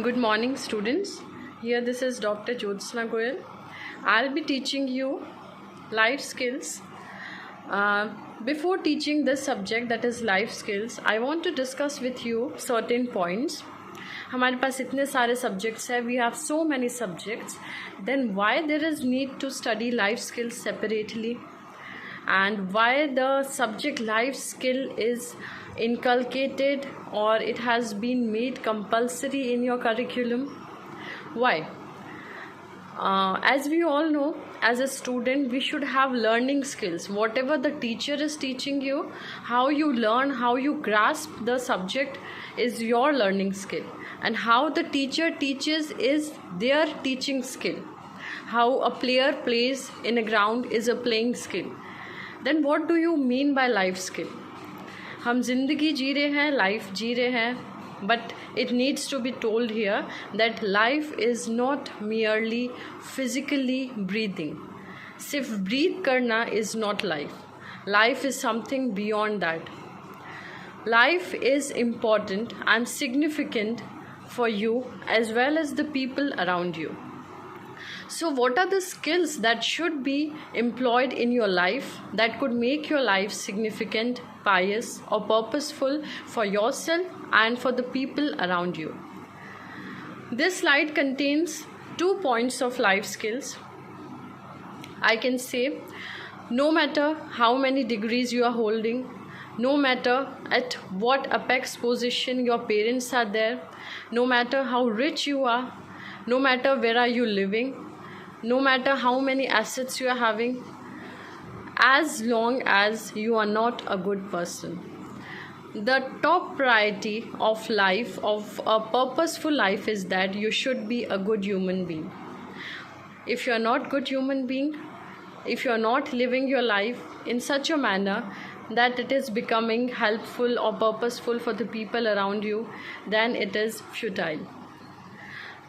Good morning, students. Here, this is Dr. Jyotsna Goyal. I'll be teaching you life skills. Before teaching this subject, that is life skills, I want to discuss with you certain points. हमारे पास इतने सारे subjects हैं, we have so many subjects. Then why there is need to study life skills separately? And why the subject life skill is inculcated or it has been made compulsory in your curriculum? Why? As we all know, as a student, we should have learning skills. Whatever the teacher is teaching you, how you learn, how you grasp the subject is your learning skill. And how the teacher teaches is their teaching skill. How a player plays in a ground is a playing skill. Then what do you mean by life skill? हम ज़िंदगी जी रहे हैं, life जी रहे हैं, but it needs to be told here that life is not merely physically breathing. सिर्फ breathe करना is not life. Life is something beyond that. Life is important and significant for you as well as the people around you. So what are the skills that should be employed in your life that could make your life significant, pious, or purposeful for yourself and for the people around you? This slide contains 2 points of life skills. I can say, no matter how many degrees you are holding, no matter at what apex position your parents are there, no matter how rich you are, no matter where are you living, no matter how many assets you are having, as long as you are not a good person. The top priority of life, of a purposeful life, is that you should be a good human being. If you are not good human being, if you are not living your life in such a manner that it is becoming helpful or purposeful for the people around you, then it is futile.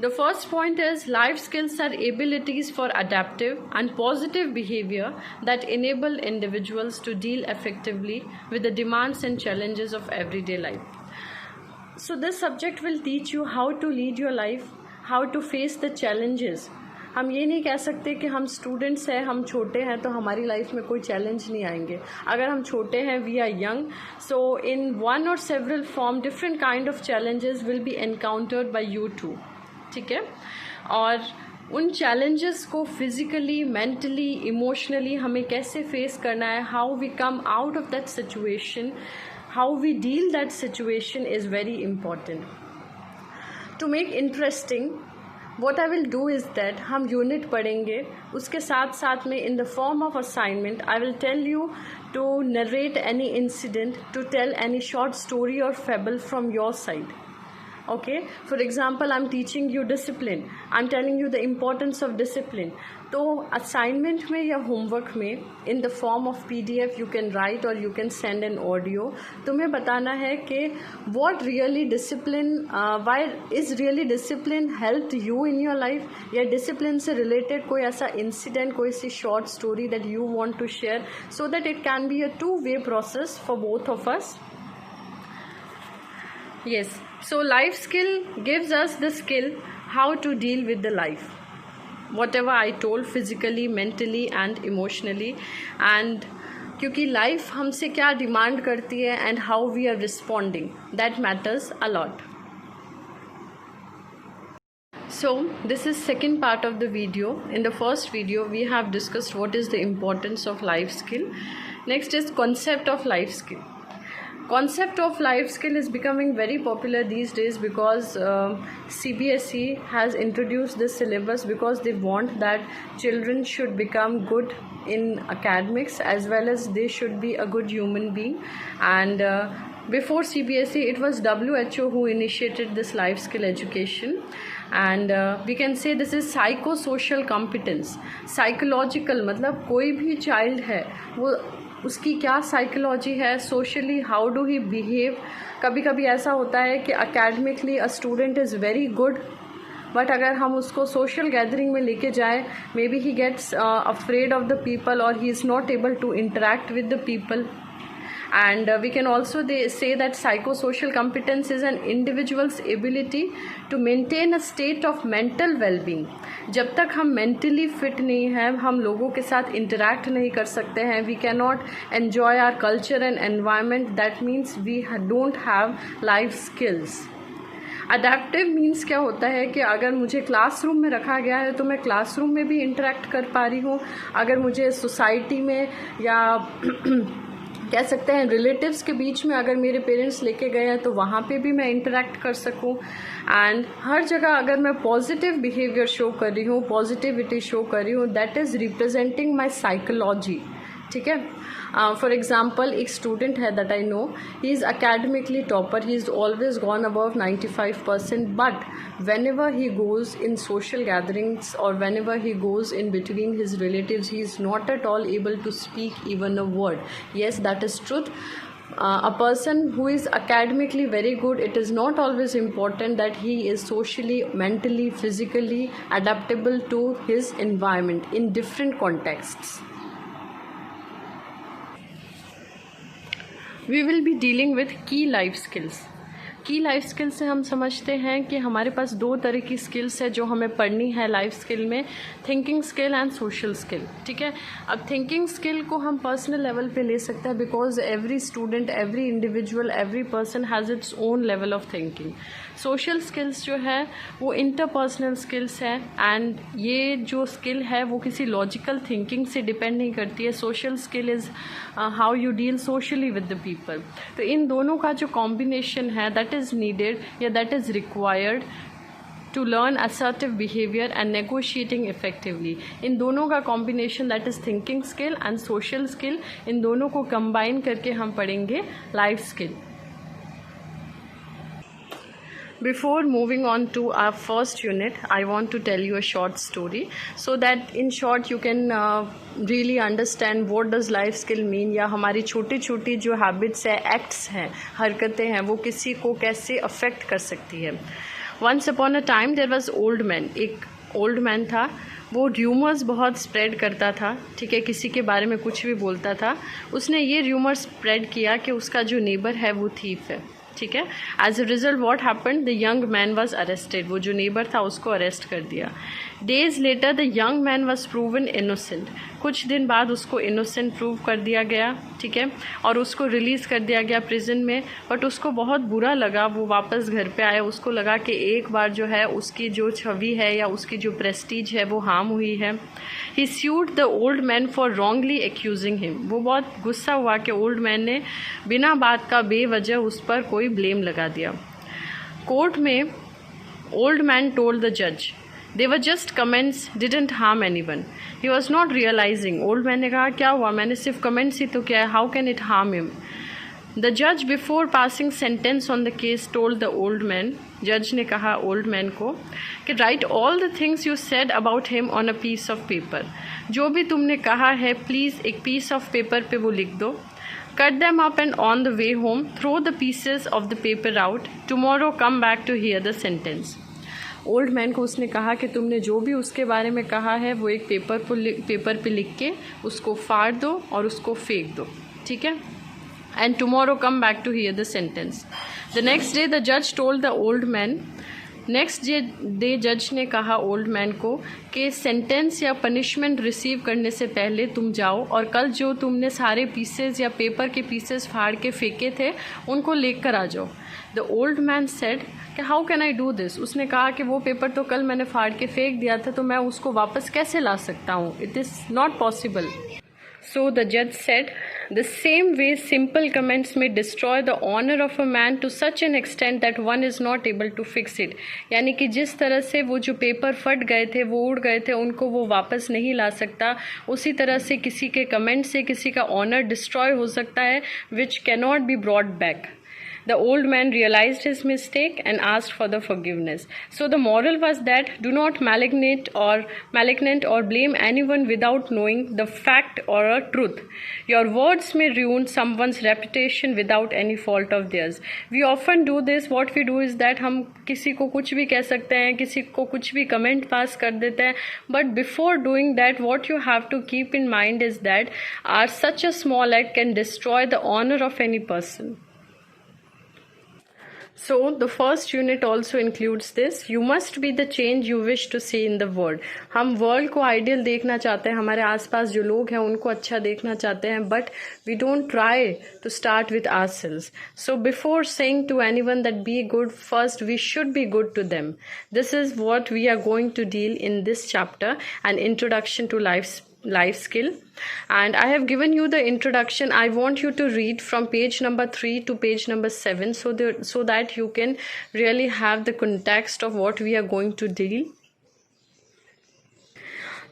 The first point is life skills are abilities for adaptive and positive behavior that enable individuals to deal effectively with the demands and challenges of everyday life. So this subject will teach you how to lead your life, how to face the challenges. हम ये नहीं कह सकते कि हम students हैं, हम छोटे हैं तो हमारी लाइफ में कोई चैलेंज नहीं आएंगे. अगर हम छोटे हैं, we are young, so in one और several form different kind of challenges will be encountered by you too. ठीक है, और उन चैलेंजेस को फिज़िकली, मेंटली, इमोशनली हमें कैसे फेस करना है, how we come out of that situation, how we deal that situation is very important. To make interesting, what I will do is that हम यूनिट पढ़ेंगे, उसके साथ साथ में in the form of assignment I will tell you to narrate any incident, to tell any short story or fable from your side. Okay, for example, I'm teaching you discipline, I'm telling you the importance of discipline. तो assignment में या homework में in the form of PDF you can write or you can send an audio. तुम्हें बताना है कि what really discipline, why is really discipline helped you in your life, या discipline से related कोई ऐसा incident, कोई सी short story that you want to share so that it can be a two-way process for both of us. Yes, so life skill gives us the skill how to deal with the life, whatever I told, physically, mentally and emotionally. And क्योंकि life हमसे क्या demand करती है and how we are responding, that matters a lot. So this is second part of the video. In the first video we have discussed what is the importance of life skill. Next is concept of life skill. Concept of life skill is becoming very popular these days because CBSE has introduced this syllabus because they want that children should become good in academics as well as they should be a good human being. And before CBSE it was WHO who initiated this life skill education, and we can say this is psychosocial competence. Psychological मतलब कोई भी child है वो उसकी क्या psychology है, socially how do he behave. कभी कभी ऐसा होता है कि academically a student is very good, but अगर हम उसको सोशल गैदरिंग में लेके जाए, maybe he gets afraid of the people और he is not able to interact with the people. And we can also say that psychosocial competence is an individual's ability to maintain a state of mental well-being. जब तक हम mentally fit नहीं हैं, हम लोगों के साथ interact नहीं कर सकते हैं, we cannot enjoy our culture and environment. That means we don't have life skills. Adaptive means क्या होता है कि अगर मुझे क्लासरूम में रखा गया है तो मैं क्लासरूम में भी इंटरेक्ट कर पा रही हूँ, अगर मुझे सोसाइटी में या कह सकते हैं रिलेटिव्स के बीच में अगर मेरे पेरेंट्स लेके गए हैं तो वहाँ पे भी मैं इंटरेक्ट कर सकूँ. एंड हर जगह अगर मैं पॉजिटिव बिहेवियर शो कर रही हूँ, पॉजिटिविटी शो कर रही हूँ, that is representing my psychology. ठीक है. फॉर एग्जाम्पल एक स्टूडेंट है that I know, he is academically topper, he is always gone above 95%, but whenever he goes in social gatherings और whenever he goes in between his relatives, he is not at all able to speak even a word. Yes, that is truth. A person who is academically very good, it is not always important that he is socially, mentally, physically adaptable to his environment in different contexts. We will be dealing with key life skills. की life skill से हम समझते हैं कि हमारे पास दो तरह की स्किल्स है जो हमें पढ़नी है लाइफ स्किल में, thinking skill and social skill. ठीक है. अब थिंकिंग स्किल को हम पर्सनल लेवल पे ले सकते हैं because every student, every individual, every person has its own level of thinking. Social skills जो है वो इंटरपर्सनल स्किल्स है एंड ये जो स्किल है वो किसी लॉजिकल थिंकिंग से डिपेंड नहीं करती है. Social skill is how you deal socially with the people. तो इन दोनों का जो कॉम्बिनेशन है दैट इज़ नीडेड या that is required to learn assertive behavior and negotiating effectively. इन दोनों का combination that is thinking skill and social skill, इन दोनों को कंबाइन करके हम पढ़ेंगे life skill. Before moving on to our first unit, I want to tell you a short story so that in short you can really understand what does life skill mean, या हमारी छोटी छोटी जो habits है, acts हैं, हरकतें हैं, वो किसी को कैसे अफेक्ट कर सकती है. Once upon a time there was old man. एक ओल्ड मैन था, वो र्यूमर्स बहुत स्प्रेड करता था. ठीक है. किसी के बारे में कुछ भी बोलता था. उसने ये र्यूमर स्प्रेड किया कि उसका जो नेबर है वो थीफ है. ठीक है. As a result what happened, the young man was arrested. वो जो नेबर था उसको अरेस्ट कर दिया. Days later the young man was proven innocent. कुछ दिन बाद उसको इनोसेंट प्रूव कर दिया गया. ठीक है. और उसको रिलीज़ कर दिया गया प्रिजन में. बट उसको बहुत बुरा लगा, वो वापस घर पे आया. उसको लगा कि एक बार जो है उसकी जो छवि है या उसकी जो प्रेस्टीज है वो हार्म हुई है. He sued the old man for wrongly accusing him. वो बहुत गुस्सा हुआ कि ओल्ड मैन ने बिना बात का बेवजह उस पर कोई ब्लेम लगा दिया. कोर्ट में ओल्ड मैन टोल्ड द जज they were just comments, didn't harm anyone. He was not realizing. Old man ने कहा क्या हुआ, मैंने सिर्फ कमेंट्स ही तो किया है, how can it harm him. The judge before passing sentence on the case told the old man, जज ने कहा ओल्ड मैन को कि write all the things you said about him on a piece of paper. जो भी तुमने कहा है प्लीज़ एक piece of paper पे वो लिख दो. Cut them up and on the way home throw the pieces of the paper out. Tomorrow come back to hear the sentence. Old man को उसने कहा कि तुमने जो भी उसके बारे में कहा है वो एक पेपर पे लिख के उसको फाड़ दो और उसको फेंक दो. ठीक है. And tomorrow come back to here the sentence. The next day the जज told the old man. Next day जज ने कहा ओल्ड मैन को कि सेंटेंस या पनिशमेंट रिसीव करने से पहले तुम जाओ और कल जो तुमने सारे पीसेस या पेपर के पीसेस फाड़ के फेंके थे उनको लेकर आ जाओ. द ओल्ड मैन सेड कि how can I do this. उसने कहा कि वो पेपर तो कल मैंने फाड़ के फेंक दिया था, तो मैं उसको वापस कैसे ला सकता हूँ. It is not possible. So the जज said the same way simple comments may destroy the honor of a man to such an extent that one is not able to fix it. यानी कि जिस तरह से वो जो paper फट गए थे, वो उड़ गए थे, उनको वो वापस नहीं ला सकता, उसी तरह से किसी के कमेंट से किसी का ऑनर डिस्ट्रॉय हो सकता है which cannot be brought back. The old man realized his mistake and asked for the forgiveness. So the moral was that do not malignate or blame anyone without knowing the fact or a truth. Your words may ruin someone's reputation without any fault of theirs. We often do this. What we do is that हम किसी को कुछ भी कह सकते हैं, किसी को कुछ भी कमेंट पास कर देते हैं, but before doing that what you have to keep in mind is that such a small act can destroy the honor of any person. So the first unit also includes this. You must be the change you wish to see in the world. हम world को ideal देखना चाहते हैं, हमारे आसपास जो लोग हैं उनको अच्छा देखना चाहते हैं, but we don't try to start with ourselves. So before saying to anyone that be good, first we should be good to them. This is what we are going to deal in this chapter, an introduction to life skill. And I have given you the introduction. I want you to read from page number 3 to page number 7 so that you can really have the context of what we are going to deal.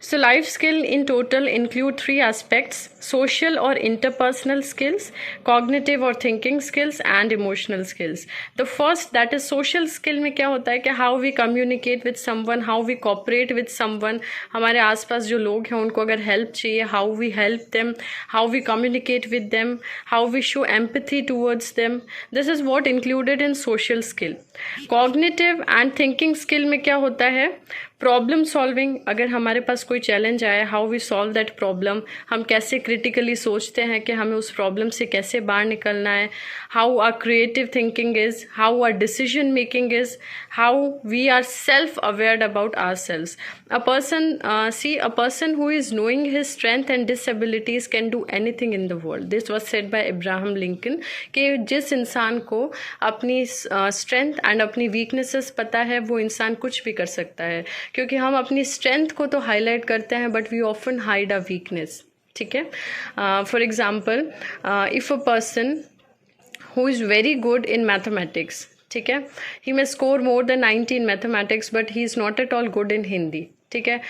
So life skill in total include 3 aspects: social or interpersonal skills, cognitive or thinking skills, and emotional skills. The first, that is social skill, में क्या होता है कि how we communicate with someone, how we cooperate with someone. हमारे आसपास जो लोग हैं उनको अगर help चाहिए, how we help them, how we communicate with them, how we show empathy towards them. This is what included in social skill. Cognitive and thinking skill में क्या होता है? प्रॉब्लम सॉल्विंग, अगर हमारे पास कोई चैलेंज आए, how we solve that problem, हम कैसे क्रिटिकली सोचते हैं कि हमें उस प्रॉब्लम से कैसे बाहर निकलना है, how are creative thinking is, how are decision making is, how we are self aware about our selves. A person who is knowing his strength and disabilities can do anything in the world. This was said by Abraham Lincoln कि जिस इंसान को अपनी strength and अपनी weaknesses पता है वो इंसान कुछ भी कर सकता है. क्योंकि हम अपनी स्ट्रेंथ को तो हाईलाइट करते हैं but we often hide a weakness. ठीक है. For example, if a person who is very good in mathematics, ठीक है, he may score more than 90 in mathematics but he is not at all good in Hindi. ठीक है.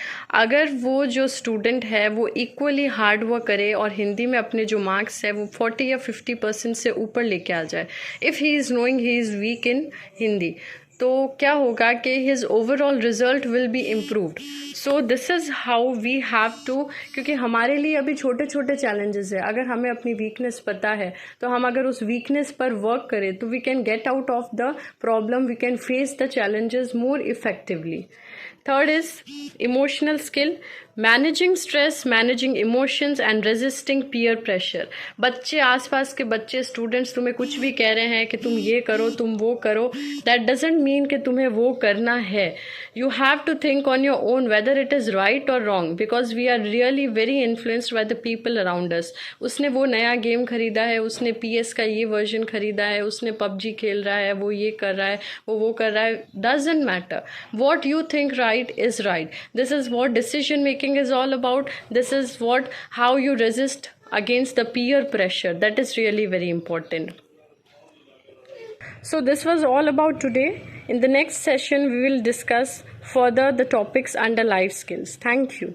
अगर वो जो student है वो इक्वली हार्ड वर्क करे और हिंदी में अपने जो मार्क्स है वो 40 या 50% से ऊपर लेके आ जाए, if he is knowing he is weak in Hindi, तो क्या होगा कि his overall result will be improved. So this is how we have to, क्योंकि हमारे लिए अभी छोटे छोटे चैलेंजेस है. अगर हमें अपनी वीकनेस पता है तो हम अगर उस वीकनेस पर वर्क करें तो we can get out of the problem, we can face the challenges more effectively. Third is emotional skill, managing stress, managing emotions and resisting peer pressure. बच्चे, आसपास के बच्चे, स्टूडेंट्स तुम्हें कुछ भी कह रहे हैं कि तुम ये करो, तुम वो करो, दैट डजेंट मीन कि तुम्हें वो करना है. You have to think on your own whether it is right और wrong, because we are really very influenced by the people around us. उसने वो नया गेम खरीदा है, उसने PS का ये वर्जन खरीदा है, उसने PUBG खेल रहा है, वो ये कर रहा है, वो कर रहा है. Doesn't matter. What you think right is right. This is what decision making is all about. This is how you resist against the peer pressure. That is really very important. So this was all about today. In the next session we will discuss further the topics under life skills. Thank you.